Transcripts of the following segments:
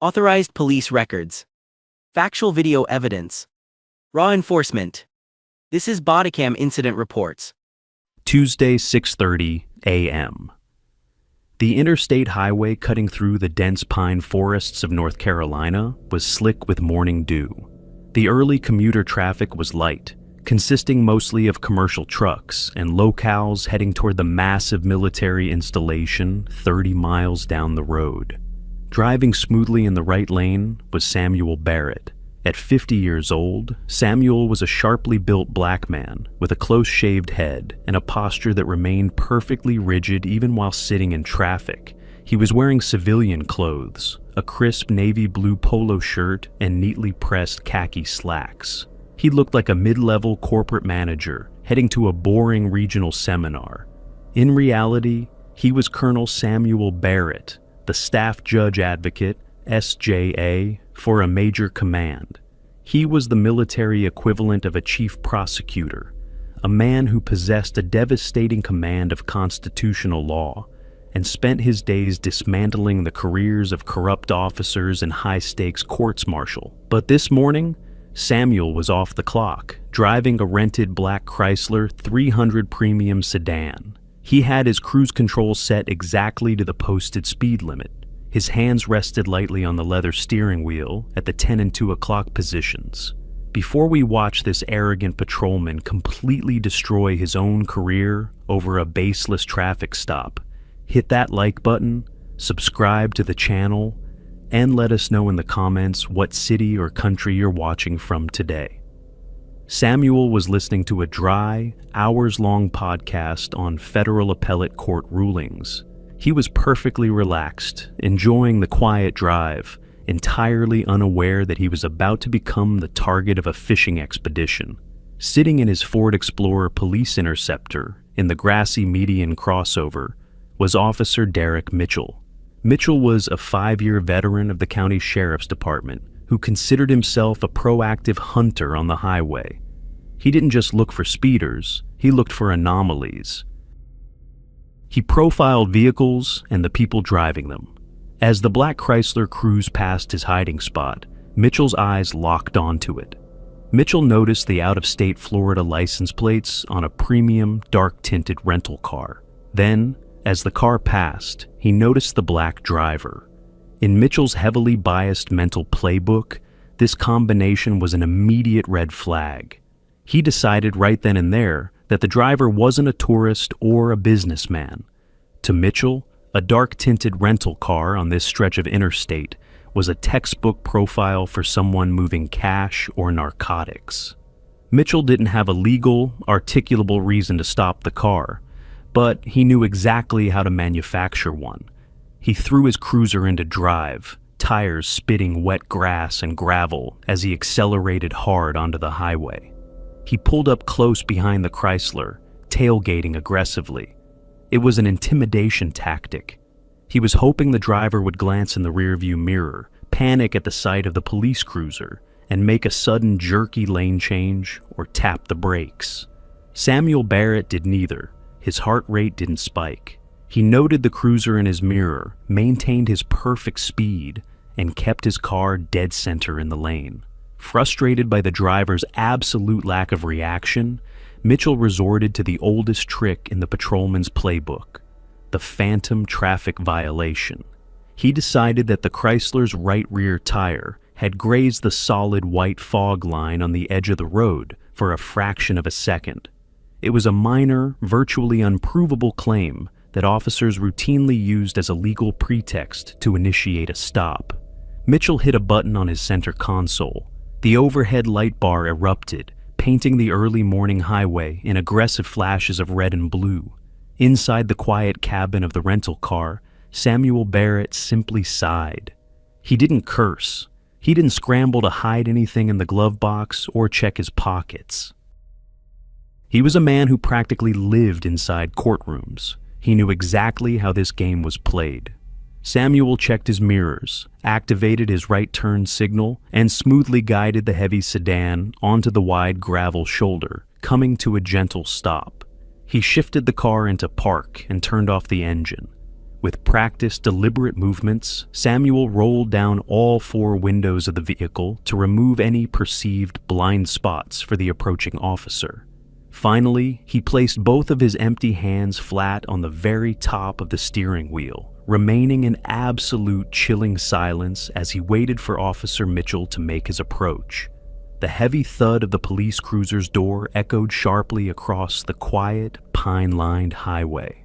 Authorized police records. Factual video evidence. Raw enforcement. This is Bodycam incident reports. Tuesday, 6:30 a.m. The interstate highway cutting through the dense pine forests of North Carolina was slick with morning dew. The early commuter traffic was light, consisting mostly of commercial trucks and locals heading toward the massive military installation 30 miles down the road. Driving smoothly in the right lane was Samuel Barrett. At 50 years old, Samuel was a sharply built black man with a close-shaved head and a posture that remained perfectly rigid even while sitting in traffic. He was wearing civilian clothes, a crisp navy blue polo shirt and neatly pressed khaki slacks. He looked like a mid-level corporate manager heading to a boring regional seminar. In reality, he was Colonel Samuel Barrett, the Staff Judge Advocate, SJA, for a major command. He was the military equivalent of a chief prosecutor, a man who possessed a devastating command of constitutional law and spent his days dismantling the careers of corrupt officers in high-stakes courts-martial. But this morning, Samuel was off the clock, driving a rented black Chrysler 300 premium sedan. He had his cruise control set exactly to the posted speed limit. His hands rested lightly on the leather steering wheel at the 10 and 2 o'clock positions. Before we watch this arrogant patrolman completely destroy his own career over a baseless traffic stop, hit that like button, subscribe to the channel, and let us know in the comments what city or country you're watching from today. Samuel was listening to a dry, hours-long podcast on federal appellate court rulings. He was perfectly relaxed, enjoying the quiet drive, entirely unaware that he was about to become the target of a fishing expedition. Sitting in his Ford Explorer police interceptor in the grassy median crossover was Officer Derek Mitchell. Mitchell was a 5-year veteran of the county sheriff's department who considered himself a proactive hunter on the highway. He didn't just look for speeders, he looked for anomalies. He profiled vehicles and the people driving them. As the black Chrysler cruised past his hiding spot, Mitchell's eyes locked onto it. Mitchell noticed the out-of-state Florida license plates on a premium, dark-tinted rental car. Then, as the car passed, he noticed the black driver. In Mitchell's heavily biased mental playbook, this combination was an immediate red flag. He decided right then and there that the driver wasn't a tourist or a businessman. To Mitchell, a dark-tinted rental car on this stretch of interstate was a textbook profile for someone moving cash or narcotics. Mitchell didn't have a legal, articulable reason to stop the car, but he knew exactly how to manufacture one. He threw his cruiser into drive, tires spitting wet grass and gravel as he accelerated hard onto the highway. He pulled up close behind the Chrysler, tailgating aggressively. It was an intimidation tactic. He was hoping the driver would glance in the rearview mirror, panic at the sight of the police cruiser, and make a sudden jerky lane change or tap the brakes. Samuel Barrett did neither. His heart rate didn't spike. He noted the cruiser in his mirror, maintained his perfect speed, and kept his car dead center in the lane. Frustrated by the driver's absolute lack of reaction, Mitchell resorted to the oldest trick in the patrolman's playbook, the phantom traffic violation. He decided that the Chrysler's right rear tire had grazed the solid white fog line on the edge of the road for a fraction of a second. It was a minor, virtually unprovable claim that officers routinely used as a legal pretext to initiate a stop. Mitchell hit a button on his center console. The overhead light bar erupted, painting the early morning highway in aggressive flashes of red and blue. Inside the quiet cabin of the rental car, Samuel Barrett simply sighed. He didn't curse. He didn't scramble to hide anything in the glove box or check his pockets. He was a man who practically lived inside courtrooms. He knew exactly how this game was played. Samuel checked his mirrors, activated his right turn signal, and smoothly guided the heavy sedan onto the wide gravel shoulder, coming to a gentle stop. He shifted the car into park and turned off the engine. With practiced, deliberate movements, Samuel rolled down all 4 windows of the vehicle to remove any perceived blind spots for the approaching officer. Finally, he placed both of his empty hands flat on the very top of the steering wheel, remaining in absolute chilling silence as he waited for Officer Mitchell to make his approach. The heavy thud of the police cruiser's door echoed sharply across the quiet, pine-lined highway.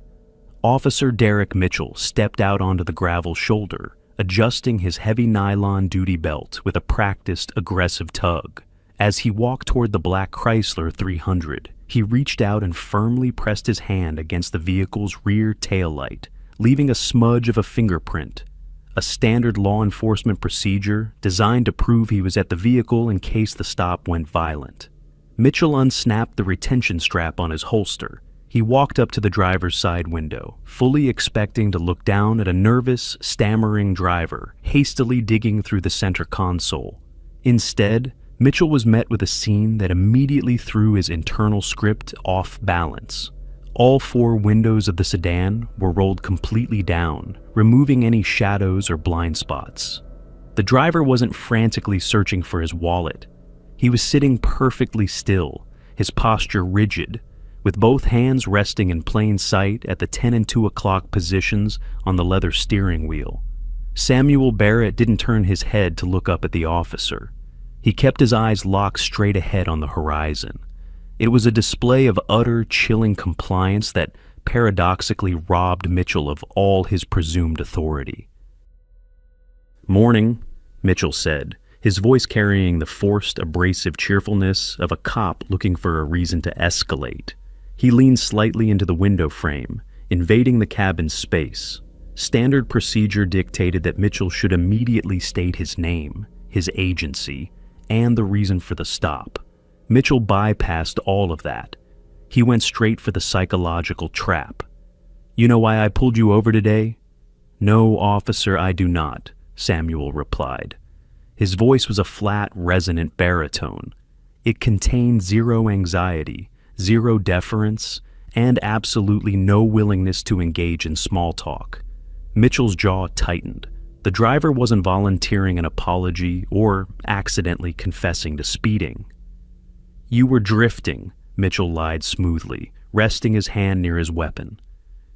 Officer Derek Mitchell stepped out onto the gravel shoulder, adjusting his heavy nylon duty belt with a practiced, aggressive tug. As he walked toward the black Chrysler 300, he reached out and firmly pressed his hand against the vehicle's rear taillight, leaving a smudge of a fingerprint, a standard law enforcement procedure designed to prove he was at the vehicle in case the stop went violent. Mitchell unsnapped the retention strap on his holster. He walked up to the driver's side window, fully expecting to look down at a nervous, stammering driver, hastily digging through the center console. Instead, Mitchell was met with a scene that immediately threw his internal script off balance. All 4 windows of the sedan were rolled completely down, removing any shadows or blind spots. The driver wasn't frantically searching for his wallet. He was sitting perfectly still, his posture rigid, with both hands resting in plain sight at the 10 and 2 o'clock positions on the leather steering wheel. Samuel Barrett didn't turn his head to look up at the officer. He kept his eyes locked straight ahead on the horizon. It was a display of utter, chilling compliance that paradoxically robbed Mitchell of all his presumed authority. "Morning," Mitchell said, his voice carrying the forced, abrasive cheerfulness of a cop looking for a reason to escalate. He leaned slightly into the window frame, invading the cabin's space. Standard procedure dictated that Mitchell should immediately state his name, his agency, and the reason for the stop. Mitchell bypassed all of that. He went straight for the psychological trap. "You know why I pulled you over today?" "No, officer, I do not," Samuel replied. His voice was a flat, resonant baritone. It contained zero anxiety, zero deference, and absolutely no willingness to engage in small talk. Mitchell's jaw tightened. The driver wasn't volunteering an apology or accidentally confessing to speeding. "You were drifting," Mitchell lied smoothly, resting his hand near his weapon.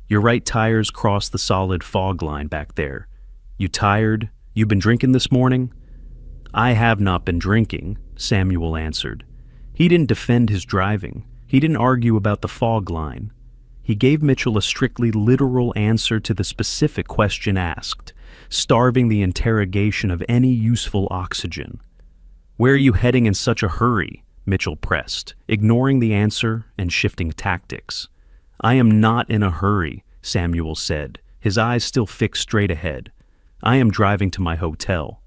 "Your right tires crossed the solid fog line back there. You tired? You been drinking this morning?" "I have not been drinking," Samuel answered. He didn't defend his driving. He didn't argue about the fog line. He gave Mitchell a strictly literal answer to the specific question asked, starving the interrogation of any useful oxygen. "Where are you heading in such a hurry?" Mitchell pressed, ignoring the answer and shifting tactics. "I am not in a hurry," Samuel said, his eyes still fixed straight ahead. "I am driving to my hotel."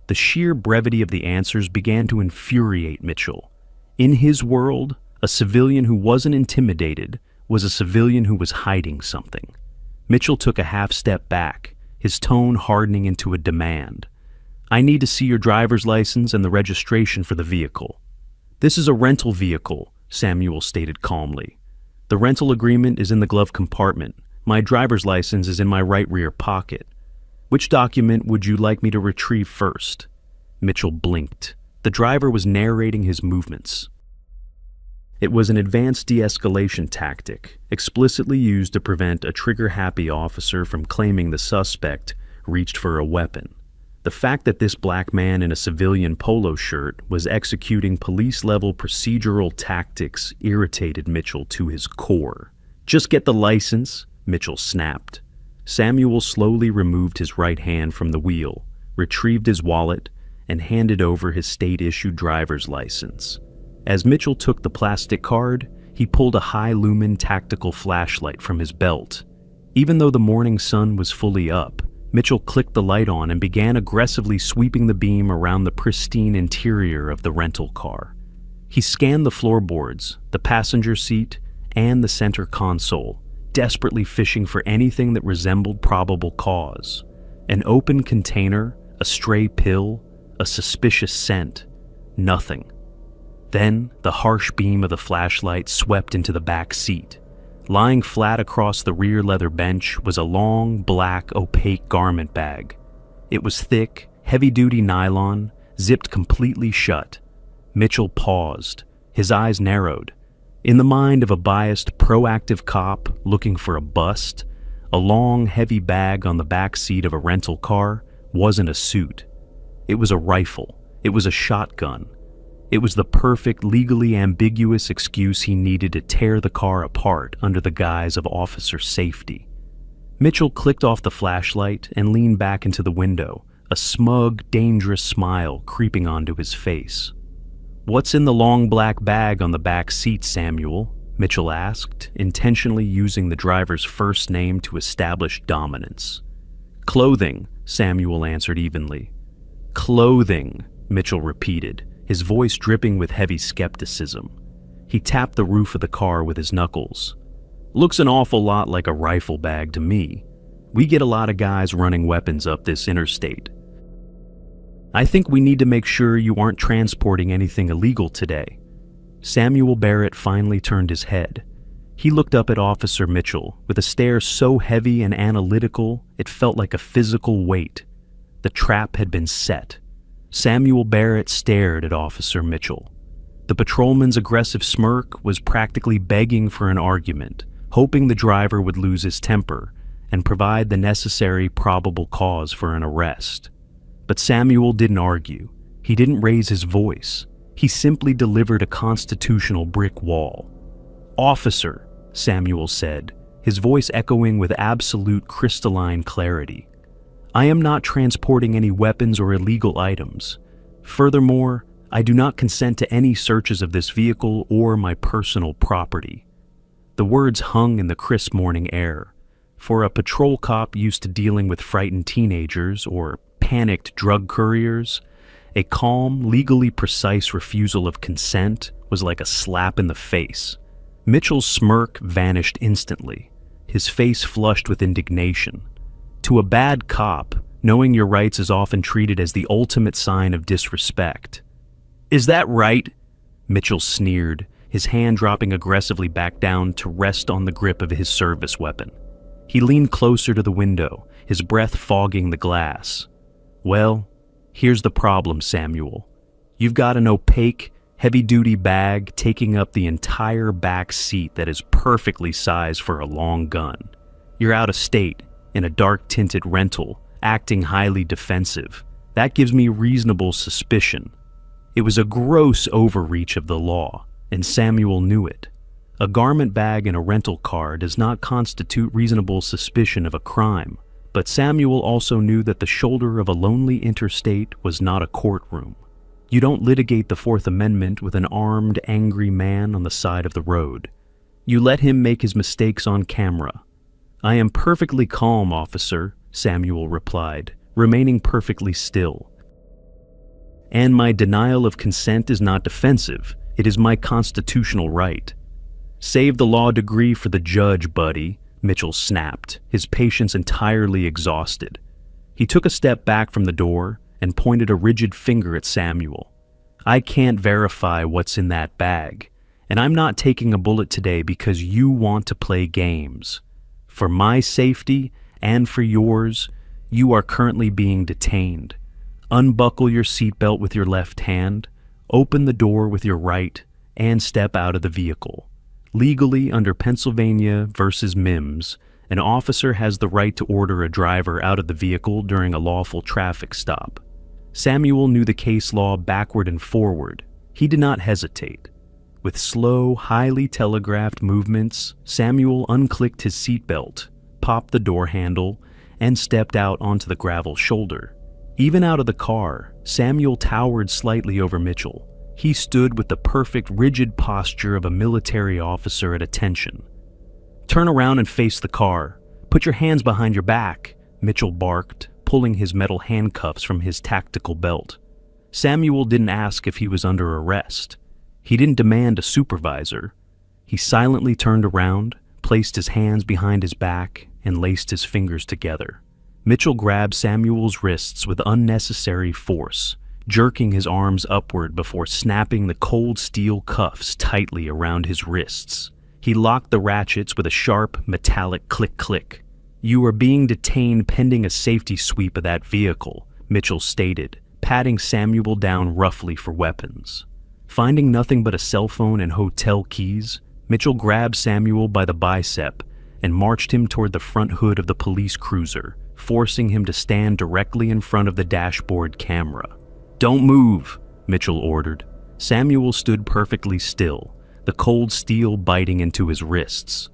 The sheer brevity of the answers began to infuriate Mitchell. In his world, a civilian who wasn't intimidated was a civilian who was hiding something. Mitchell took a half step back, his tone hardening into a demand. "I need to see your driver's license and the registration for the vehicle." "This is a rental vehicle," Samuel stated calmly. "The rental agreement is in the glove compartment. My driver's license is in my right rear pocket. Which document would you like me to retrieve first?" Mitchell blinked. The driver was narrating his movements. It was an advanced de-escalation tactic, explicitly used to prevent a trigger-happy officer from claiming the suspect reached for a weapon. The fact that this black man in a civilian polo shirt was executing police-level procedural tactics irritated Mitchell to his core. "Just get the license," Mitchell snapped. Samuel slowly removed his right hand from the wheel, retrieved his wallet, and handed over his state-issued driver's license. As Mitchell took the plastic card, he pulled a high-lumen tactical flashlight from his belt. Even though the morning sun was fully up, Mitchell clicked the light on and began aggressively sweeping the beam around the pristine interior of the rental car. He scanned the floorboards, the passenger seat, and the center console, desperately fishing for anything that resembled probable cause. An open container, a stray pill, a suspicious scent. Nothing. Then, the harsh beam of the flashlight swept into the back seat. Lying flat across the rear leather bench was a long, black, opaque garment bag. It was thick, heavy-duty nylon, zipped completely shut. Mitchell paused, his eyes narrowed. In the mind of a biased, proactive cop looking for a bust, a long, heavy bag on the back seat of a rental car wasn't a suit. It was a rifle. It was a shotgun. It was the perfect, legally ambiguous excuse he needed to tear the car apart under the guise of officer safety. Mitchell clicked off the flashlight and leaned back into the window, a smug, dangerous smile creeping onto his face. "What's in the long black bag on the back seat, Samuel?" Mitchell asked, intentionally using the driver's first name to establish dominance. "Clothing," Samuel answered evenly. "Clothing," Mitchell repeated, his voice dripping with heavy skepticism. He tapped the roof of the car with his knuckles. "Looks an awful lot like a rifle bag to me. We get a lot of guys running weapons up this interstate. I think we need to make sure you aren't transporting anything illegal today." Samuel Barrett finally turned his head. He looked up at Officer Mitchell with a stare so heavy and analytical it felt like a physical weight. The trap had been set. Samuel Barrett stared at Officer Mitchell. The patrolman's aggressive smirk was practically begging for an argument, hoping the driver would lose his temper and provide the necessary probable cause for an arrest. But Samuel didn't argue. He didn't raise his voice. He simply delivered a constitutional brick wall. "Officer," Samuel said, his voice echoing with absolute crystalline clarity, "I am not transporting any weapons or illegal items. Furthermore, I do not consent to any searches of this vehicle or my personal property." The words hung in the crisp morning air. For a patrol cop used to dealing with frightened teenagers or panicked drug couriers, a calm, legally precise refusal of consent was like a slap in the face. Mitchell's smirk vanished instantly, his face flushed with indignation. To a bad cop, knowing your rights is often treated as the ultimate sign of disrespect. "Is that right?" Mitchell sneered, his hand dropping aggressively back down to rest on the grip of his service weapon. He leaned closer to the window, his breath fogging the glass. "Well, here's the problem, Samuel. You've got an opaque, heavy-duty bag taking up the entire back seat that is perfectly sized for a long gun. You're out of state, in a dark-tinted rental, acting highly defensive. That gives me reasonable suspicion." It was a gross overreach of the law, and Samuel knew it. A garment bag in a rental car does not constitute reasonable suspicion of a crime, but Samuel also knew that the shoulder of a lonely interstate was not a courtroom. You don't litigate the Fourth Amendment with an armed, angry man on the side of the road. You let him make his mistakes on camera. "I am perfectly calm, officer," Samuel replied, remaining perfectly still. "And my denial of consent is not defensive. It is my constitutional right." "Save the law degree for the judge, buddy," Mitchell snapped, his patience entirely exhausted. He took a step back from the door and pointed a rigid finger at Samuel. "I can't verify what's in that bag, and I'm not taking a bullet today because you want to play games. For my safety and for yours, you are currently being detained. Unbuckle your seatbelt with your left hand, open the door with your right, and step out of the vehicle. Legally, under Pennsylvania versus Mims, an officer has the right to order a driver out of the vehicle during a lawful traffic stop." Samuel knew the case law backward and forward. He did not hesitate. With slow, highly telegraphed movements, Samuel unclicked his seatbelt, popped the door handle, and stepped out onto the gravel shoulder. Even out of the car, Samuel towered slightly over Mitchell. He stood with the perfect, rigid posture of a military officer at attention. "Turn around and face the car. Put your hands behind your back," Mitchell barked, pulling his metal handcuffs from his tactical belt. Samuel didn't ask if he was under arrest. He didn't demand a supervisor. He silently turned around, placed his hands behind his back, and laced his fingers together. Mitchell grabbed Samuel's wrists with unnecessary force, jerking his arms upward before snapping the cold steel cuffs tightly around his wrists. He He locked the ratchets with a sharp, metallic click-click. "You are being detained pending a safety sweep of that vehicle," Mitchell stated, patting Samuel down roughly for weapons. Finding nothing but a cell phone and hotel keys, Mitchell grabbed Samuel by the bicep and marched him toward the front hood of the police cruiser, forcing him to stand directly in front of the dashboard camera. "Don't move," Mitchell ordered. Samuel stood perfectly still, the cold steel biting into his wrists.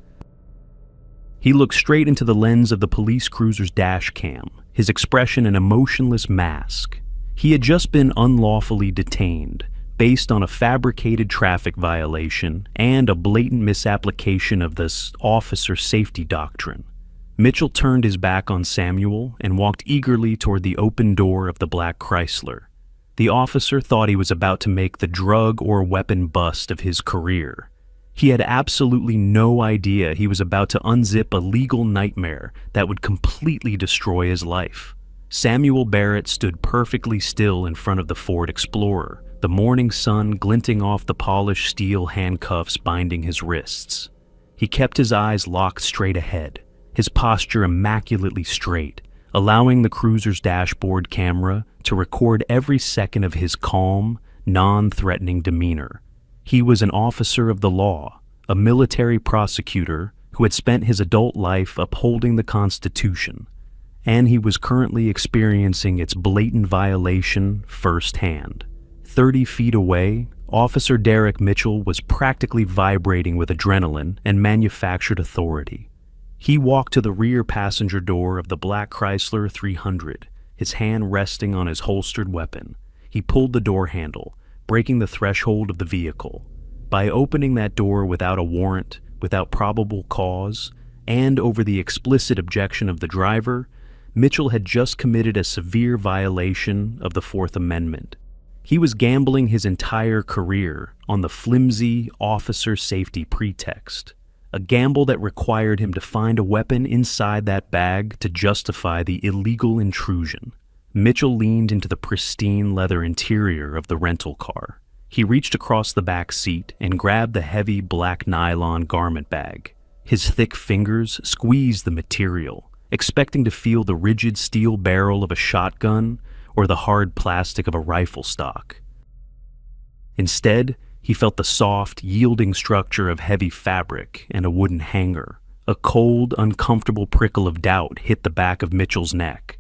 He looked straight into the lens of the police cruiser's dash cam, his expression an emotionless mask. He had just been unlawfully detained, based on a fabricated traffic violation and a blatant misapplication of this officer safety doctrine. Mitchell turned his back on Samuel and walked eagerly toward the open door of the black Chrysler. The officer thought he was about to make the drug or weapon bust of his career. He had absolutely no idea he was about to unzip a legal nightmare that would completely destroy his life. Samuel Barrett stood perfectly still in front of the Ford Explorer, the morning sun glinting off the polished steel handcuffs binding his wrists. He kept his eyes locked straight ahead, his posture immaculately straight, allowing the cruiser's dashboard camera to record every second of his calm, non-threatening demeanor. He was an officer of the law, a military prosecutor who had spent his adult life upholding the Constitution, and he was currently experiencing its blatant violation firsthand. 30 feet away, Officer Derek Mitchell was practically vibrating with adrenaline and manufactured authority. He walked to the rear passenger door of the black Chrysler 300, his hand resting on his holstered weapon. He pulled the door handle, breaking the threshold of the vehicle. By opening that door without a warrant, without probable cause, and over the explicit objection of the driver, Mitchell had just committed a severe violation of the Fourth Amendment. He was gambling his entire career on the flimsy officer safety pretext, a gamble that required him to find a weapon inside that bag to justify the illegal intrusion. Mitchell leaned into the pristine leather interior of the rental car. He reached across the back seat and grabbed the heavy black nylon garment bag. His thick fingers squeezed the material, expecting to feel the rigid steel barrel of a shotgun or the hard plastic of a rifle stock. Instead, he felt the soft, yielding structure of heavy fabric and a wooden hanger. A cold, uncomfortable prickle of doubt hit the back of Mitchell's neck,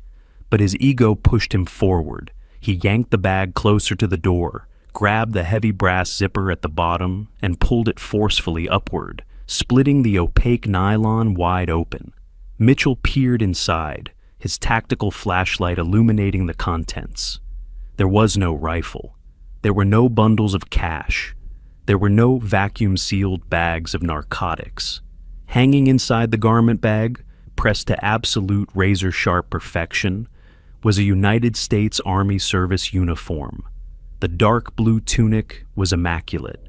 but his ego pushed him forward. He yanked the bag closer to the door, grabbed the heavy brass zipper at the bottom, and pulled it forcefully upward, splitting the opaque nylon wide open. Mitchell peered inside, his tactical flashlight illuminating the contents. There was no rifle. There were no bundles of cash. There were no vacuum-sealed bags of narcotics. Hanging inside the garment bag, pressed to absolute razor-sharp perfection, was a United States Army Service uniform. The dark blue tunic was immaculate.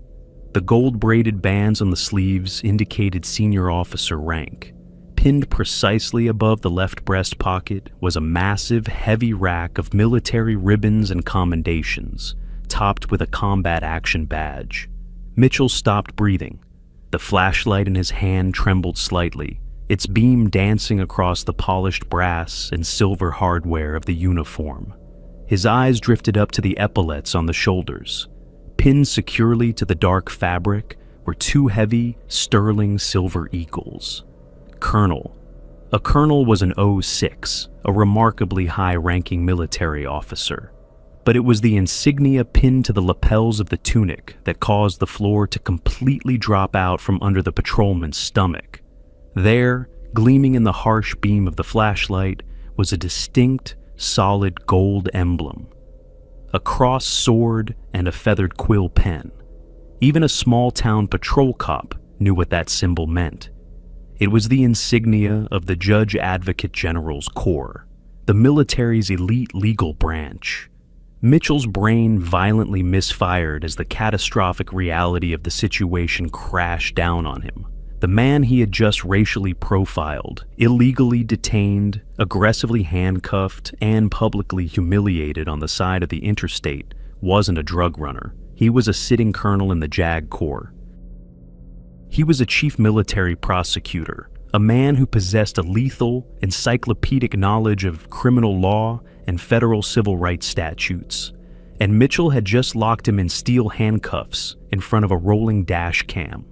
The gold-braided bands on the sleeves indicated senior officer rank. Pinned precisely above the left breast pocket was a massive, heavy rack of military ribbons and commendations, topped with a combat action badge. Mitchell stopped breathing. The flashlight in his hand trembled slightly, its beam dancing across the polished brass and silver hardware of the uniform. His eyes drifted up to the epaulets on the shoulders. Pinned securely to the dark fabric were two heavy, sterling silver eagles. Colonel. A colonel was an 06, a remarkably high-ranking military officer. But it was the insignia pinned to the lapels of the tunic that caused the floor to completely drop out from under the patrolman's stomach. There, gleaming in the harsh beam of the flashlight, was a distinct, solid gold emblem. A cross sword and a feathered quill pen. Even a small-town patrol cop knew what that symbol meant. It was the insignia of the Judge Advocate General's Corps, the military's elite legal branch. Mitchell's brain violently misfired as the catastrophic reality of the situation crashed down on him. The man he had just racially profiled, illegally detained, aggressively handcuffed, and publicly humiliated on the side of the interstate wasn't a drug runner. He was a sitting colonel in the JAG Corps. He was a chief military prosecutor, a man who possessed a lethal, encyclopedic knowledge of criminal law and federal civil rights statutes. And Mitchell had just locked him in steel handcuffs in front of a rolling dash cam.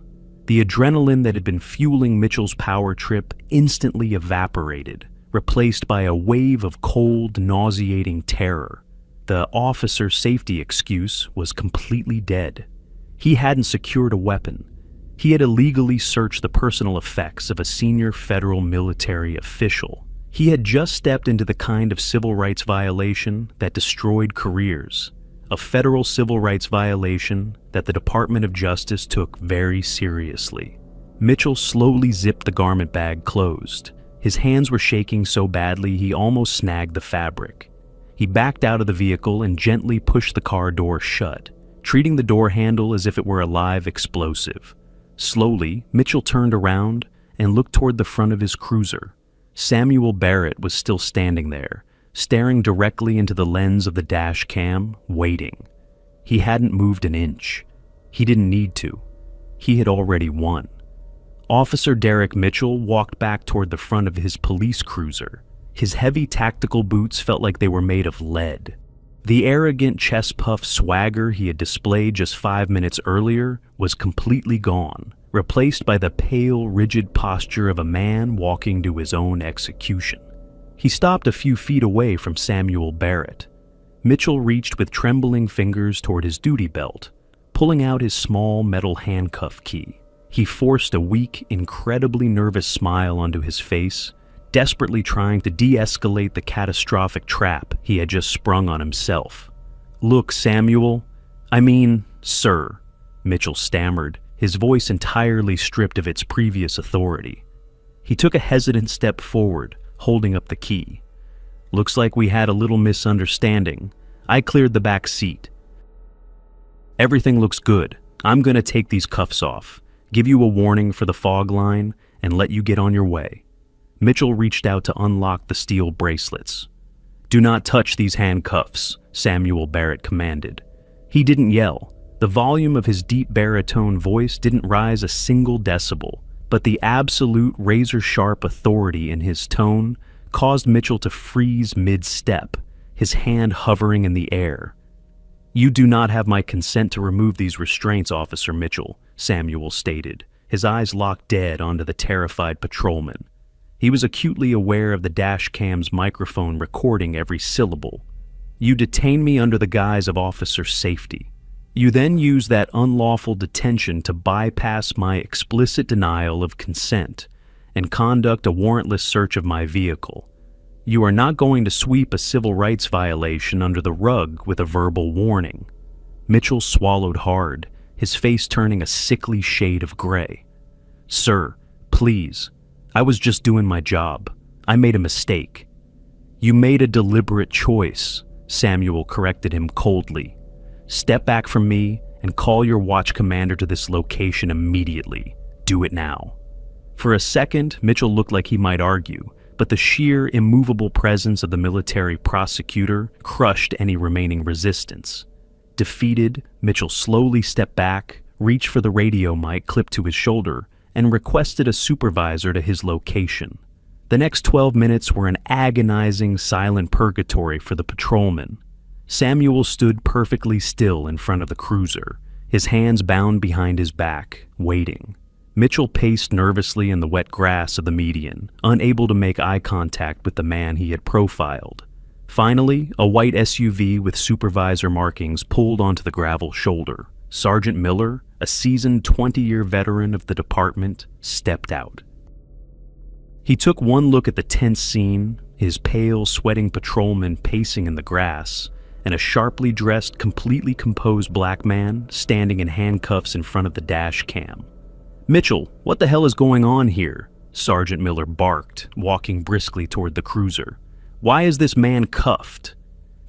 The adrenaline that had been fueling Mitchell's power trip instantly evaporated, replaced by a wave of cold, nauseating terror. The officer's safety excuse was completely dead. He hadn't secured a weapon. He had illegally searched the personal effects of a senior federal military official. He had just stepped into the kind of civil rights violation that destroyed careers, a federal civil rights violation that the Department of Justice took very seriously. Mitchell slowly zipped the garment bag closed. His hands were shaking so badly he almost snagged the fabric. He backed out of the vehicle and gently pushed the car door shut, treating the door handle as if it were a live explosive. Slowly, Mitchell turned around and looked toward the front of his cruiser. Samuel Barrett was still standing there, staring directly into the lens of the dash cam, waiting. He hadn't moved an inch. He didn't need to. He had already won. Officer Derek Mitchell walked back toward the front of his police cruiser. His heavy tactical boots felt like they were made of lead. The arrogant chest-puff swagger he had displayed just 5 minutes earlier was completely gone, replaced by the pale, rigid posture of a man walking to his own execution. He stopped a few feet away from Samuel Barrett. Mitchell reached with trembling fingers toward his duty belt, pulling out his small metal handcuff key. He forced a weak, incredibly nervous smile onto his face, desperately trying to de-escalate the catastrophic trap he had just sprung on himself. "Look, Samuel, sir," Mitchell stammered, his voice entirely stripped of its previous authority. He took a hesitant step forward, holding up the key. "Looks like we had a little misunderstanding. I cleared the back seat. Everything looks good. I'm gonna take these cuffs off, give you a warning for the fog line, and let you get on your way." Mitchell reached out to unlock the steel bracelets. "Do not touch these handcuffs," Samuel Barrett commanded. He didn't yell. The volume of his deep baritone voice didn't rise a single decibel, but the absolute razor-sharp authority in his tone caused Mitchell to freeze mid-step, his hand hovering in the air. "You do not have my consent to remove these restraints, Officer Mitchell," Samuel stated, his eyes locked dead onto the terrified patrolman. He was acutely aware of the dash cam's microphone recording every syllable. "You detain me under the guise of officer safety. You then use that unlawful detention to bypass my explicit denial of consent and conduct a warrantless search of my vehicle. You are not going to sweep a civil rights violation under the rug with a verbal warning." Mitchell swallowed hard, his face turning a sickly shade of gray. "Sir, please. I was just doing my job. I made a mistake." "You made a deliberate choice," Samuel corrected him coldly. "Step back from me and call your watch commander to this location immediately. Do it now." For a second, Mitchell looked like he might argue, but the sheer, immovable presence of the military prosecutor crushed any remaining resistance. Defeated, Mitchell slowly stepped back, reached for the radio mic clipped to his shoulder, and requested a supervisor to his location. The next 12 minutes were an agonizing, silent purgatory for the patrolman. Samuel stood perfectly still in front of the cruiser, his hands bound behind his back, waiting. Mitchell paced nervously in the wet grass of the median, unable to make eye contact with the man he had profiled. Finally, a white SUV with supervisor markings pulled onto the gravel shoulder. Sergeant Miller, a seasoned 20-year veteran of the department, stepped out. He took one look at the tense scene, his pale, sweating patrolman pacing in the grass, and a sharply dressed, completely composed black man standing in handcuffs in front of the dash cam. "Mitchell, what the hell is going on here?" Sergeant Miller barked, walking briskly toward the cruiser. "Why is this man cuffed?"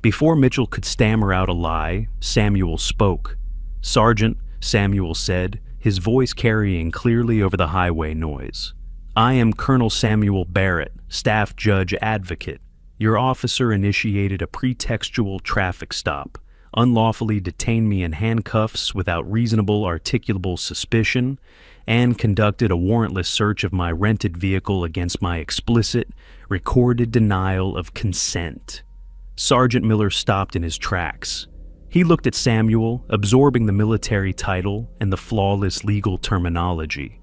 Before Mitchell could stammer out a lie, Samuel spoke. "Sergeant," Samuel said, his voice carrying clearly over the highway noise, "I am Colonel Samuel Barrett, Staff Judge Advocate. Your officer initiated a pretextual traffic stop, unlawfully detained me in handcuffs without reasonable articulable suspicion, and conducted a warrantless search of my rented vehicle against my explicit, recorded denial of consent. Sergeant Miller stopped in his tracks. He looked at Samuel, absorbing the military title and the flawless legal terminology.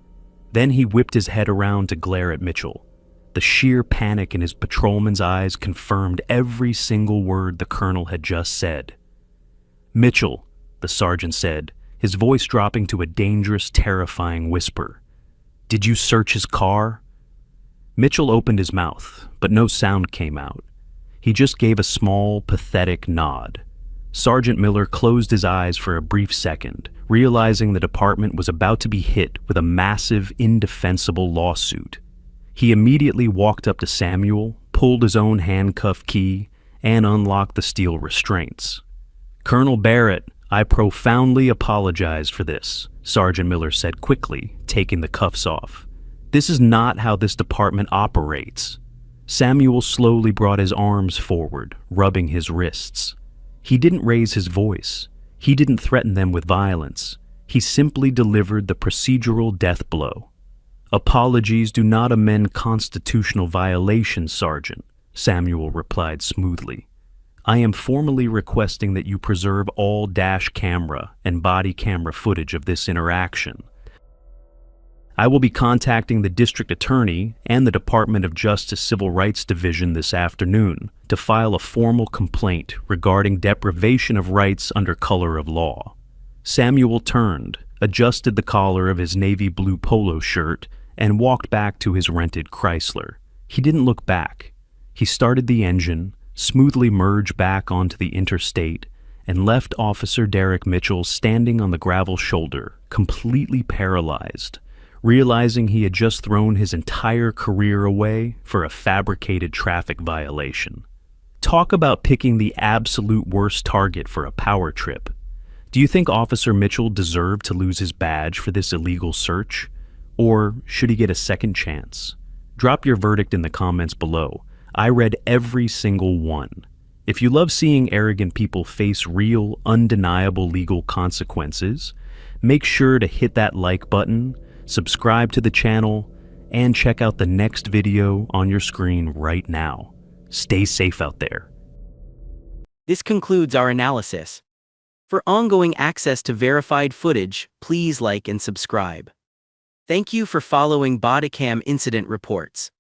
Then he whipped his head around to glare at Mitchell. The sheer panic in his patrolman's eyes confirmed every single word the colonel had just said. "Mitchell," the sergeant said, his voice dropping to a dangerous, terrifying whisper. "Did you search his car?" Mitchell opened his mouth, but no sound came out. He just gave a small, pathetic nod. Sergeant Miller closed his eyes for a brief second, realizing the department was about to be hit with a massive, indefensible lawsuit. He immediately walked up to Samuel, pulled his own handcuff key, and unlocked the steel restraints. "Colonel Barrett, I profoundly apologize for this," Sergeant Miller said quickly, taking the cuffs off. "This is not how this department operates." Samuel slowly brought his arms forward, rubbing his wrists. He didn't raise his voice. He didn't threaten them with violence. He simply delivered the procedural death blow. "Apologies do not amend constitutional violations, Sergeant," Samuel replied smoothly. "I am formally requesting that you preserve all dash camera and body camera footage of this interaction. I will be contacting the district attorney and the Department of Justice Civil Rights Division this afternoon to file a formal complaint regarding deprivation of rights under color of law." Samuel turned, adjusted the collar of his navy blue polo shirt, and walked back to his rented Chrysler. He didn't look back. He started the engine, smoothly merged back onto the interstate, and left Officer Derek Mitchell standing on the gravel shoulder, completely paralyzed, realizing he had just thrown his entire career away for a fabricated traffic violation. Talk about picking the absolute worst target for a power trip. Do you think Officer Mitchell deserved to lose his badge for this illegal search? Or should he get a second chance? Drop your verdict in the comments below. I read every single one. If you love seeing arrogant people face real, undeniable legal consequences, make sure to hit that like button, subscribe to the channel, and check out the next video on your screen right now. Stay safe out there. This concludes our analysis. For ongoing access to verified footage, please like and subscribe. Thank you for following Bodycam Incident Reports.